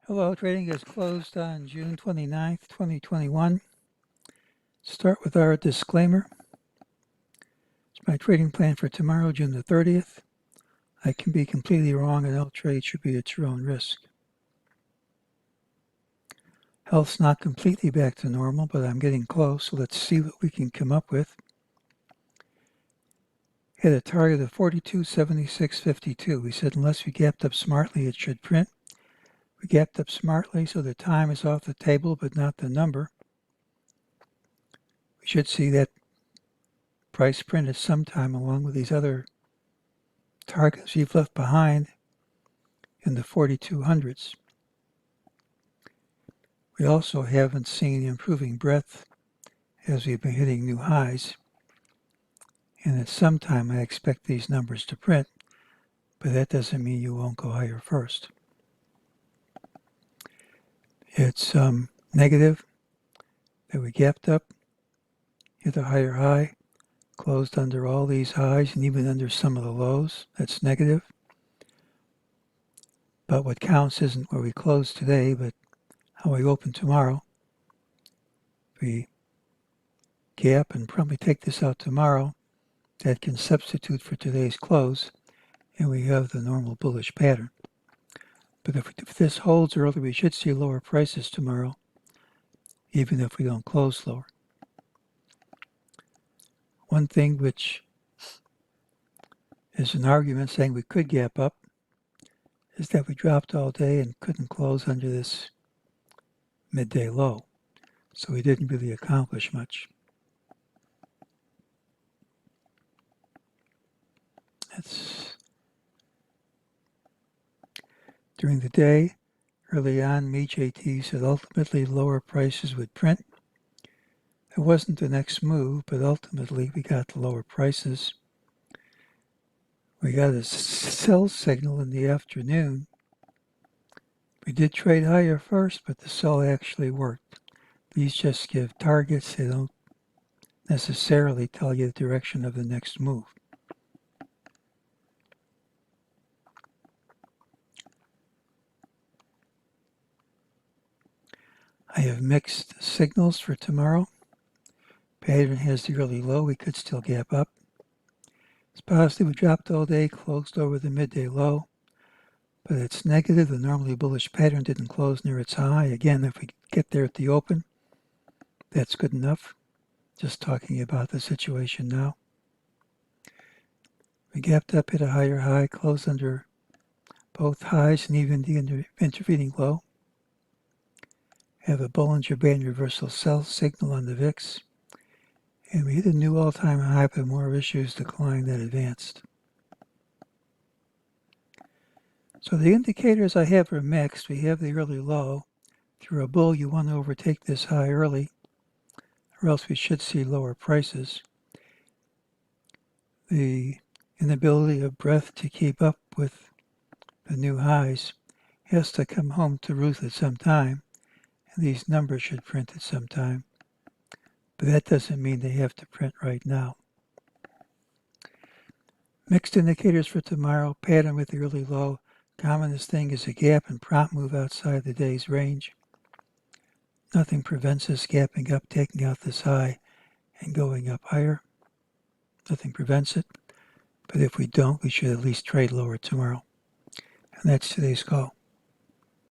Hello, trading is closed on June 29th, 2021. Start with our disclaimer. It's my trading plan for tomorrow, June the 30th. I can be completely wrong and all trade should be at your own risk. Health's not completely back to normal, but I'm getting close, so let's see what we can come up with. Hit a target of 42.7652. We said unless we gapped up smartly, it should print. We gapped up smartly, so the time is off the table, but not the number. We should see that price print at some time along with these other targets we've left behind in the 4200s. We also haven't seen improving breadth as we've been hitting new highs. And at some time I expect these numbers to print, but that doesn't mean you won't go higher first. It's negative that we gapped up, hit a higher high, closed under all these highs and even under some of the lows. That's negative. But what counts isn't where we close today, but how we open tomorrow. We gap and probably take this out tomorrow. That can substitute for today's close, and we have the normal bullish pattern. But if this holds early, we should see lower prices tomorrow, even if we don't close lower. One thing which is an argument saying we could gap up is that we dropped all day and couldn't close under this midday low. So we didn't really accomplish much. During the day, early on, MEJT said ultimately lower prices would print. It wasn't the next move, but ultimately we got the lower prices. We got a sell signal in the afternoon. We did trade higher first, but the sell actually worked. These just give targets. They don't necessarily tell you the direction of the next move. I have mixed signals for tomorrow. Pattern has the early low. We could still gap up. It's positive. We dropped all day, closed over the midday low, but it's negative. The normally bullish pattern didn't close near its high. Again, if we get there at the open, that's good enough. Just talking about the situation now. We gapped up, hit a higher high, closed under both highs and even the intervening low. Have a Bollinger Band reversal sell signal on the VIX. And we hit a new all-time high, but more issues declined than advanced. So the indicators I have are mixed. We have the early low. If you're a bull, you want to overtake this high early, or else we should see lower prices. The inability of breadth to keep up with the new highs has to come home to roost at some time, and these numbers should print at some time. But that doesn't mean they have to print right now. Mixed indicators for tomorrow, pattern with the early low. Commonest thing is a gap and prompt move outside the day's range. Nothing prevents us gapping up, taking out this high, and going up higher. Nothing prevents it. But if we don't, we should at least trade lower tomorrow. And that's today's call.